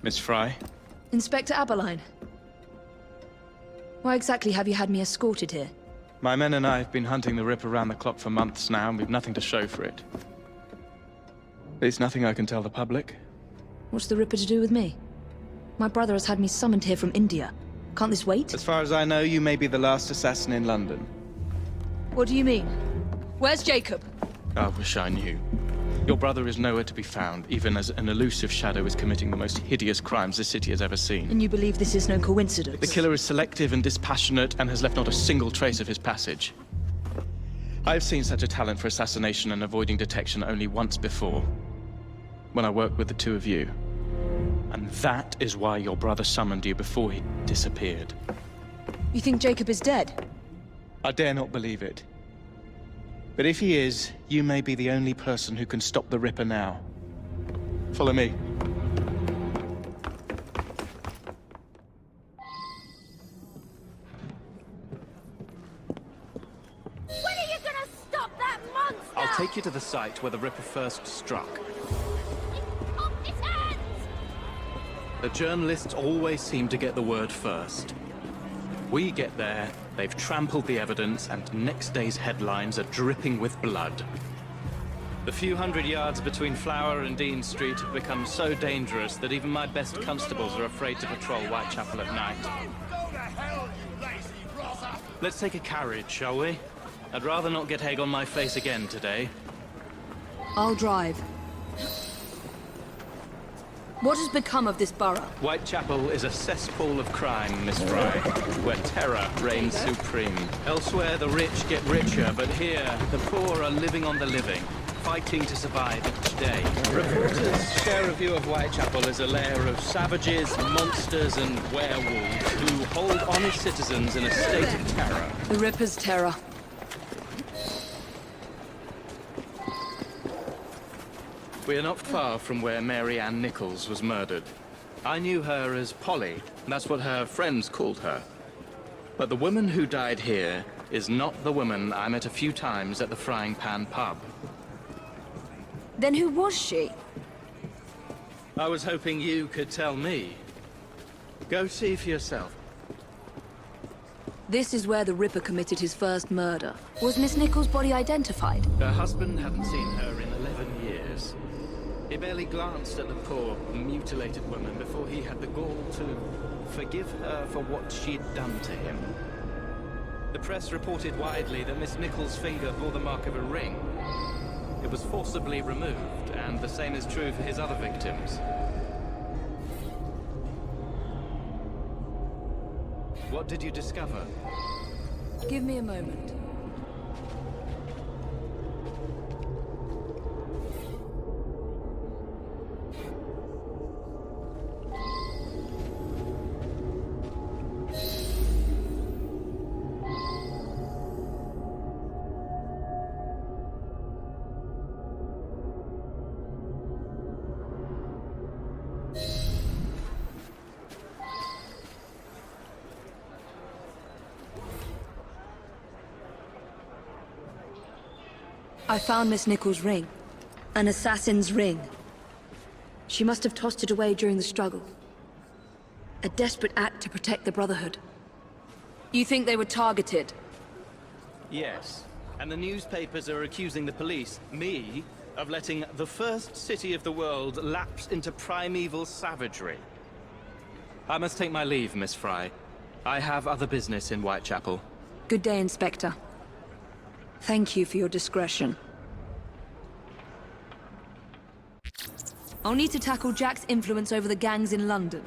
Miss Fry? Inspector Aberline. Why exactly have you had me escorted here? My men and I have been hunting the Ripper around the clock for months now, and we've nothing to show for it. At least nothing I can tell the public. What's the Ripper to do with me? My brother has had me summoned here from India. Can't this wait? As far as I know, you may be the last assassin in London. What do you mean? Where's Jacob? I wish I knew. Your brother is nowhere to be found, even as an elusive shadow is committing the most hideous crimes this city has ever seen. And you believe this is no coincidence? The killer is selective and dispassionate and has left not a single trace of his passage. I've seen such a talent for assassination and avoiding detection only once before, when I worked with the two of you. And that is why your brother summoned you before he disappeared. You think Jacob is dead? I dare not believe it. But if he is, you may be the only person who can stop the Ripper now. Follow me. When are you gonna stop that monster? I'll take you to the site where the Ripper first struck. It's off its hands! The journalists always seem to get the word first. We get there, they've trampled the evidence, and next day's headlines are dripping with blood. The few hundred yards between Flower and Dean Street have become so dangerous that even my best constables are afraid to patrol Whitechapel at night. Go to hell, you lazy rosser! Let's take a carriage, shall we? I'd rather not get egg on my face again today. I'll drive. What has become of this borough? Whitechapel is a cesspool of crime, Miss Fry, where terror reigns supreme. Elsewhere, the rich get richer, but here, the poor are living on the living, fighting to survive each day. Reporters share a view of Whitechapel as a lair of savages, monsters, and werewolves who hold honest citizens in a state of terror. The Ripper's terror. We are not far from where Mary Ann Nichols was murdered. I knew her as Polly. That's what her friends called her. But the woman who died here is not the woman I met a few times at the Frying Pan pub. Then who was she? I was hoping you could tell me. Go see for yourself. This is where the Ripper committed his first murder. Was Miss Nichols' body identified? Her husband hadn't seen her in 11 years. He barely glanced at the poor, mutilated woman before he had the gall to forgive her for what she'd done to him. The press reported widely that Miss Nichols' finger bore the mark of a ring. It was forcibly removed, and the same is true for his other victims. What did you discover? Give me a moment. I found Miss Nichols' ring. An assassin's ring. She must have tossed it away during the struggle. A desperate act to protect the Brotherhood. You think they were targeted? Yes. And the newspapers are accusing the police, me, of letting the first city of the world lapse into primeval savagery. I must take my leave, Miss Fry. I have other business in Whitechapel. Good day, Inspector. Thank you for your discretion. I'll need to tackle Jack's influence over the gangs in London.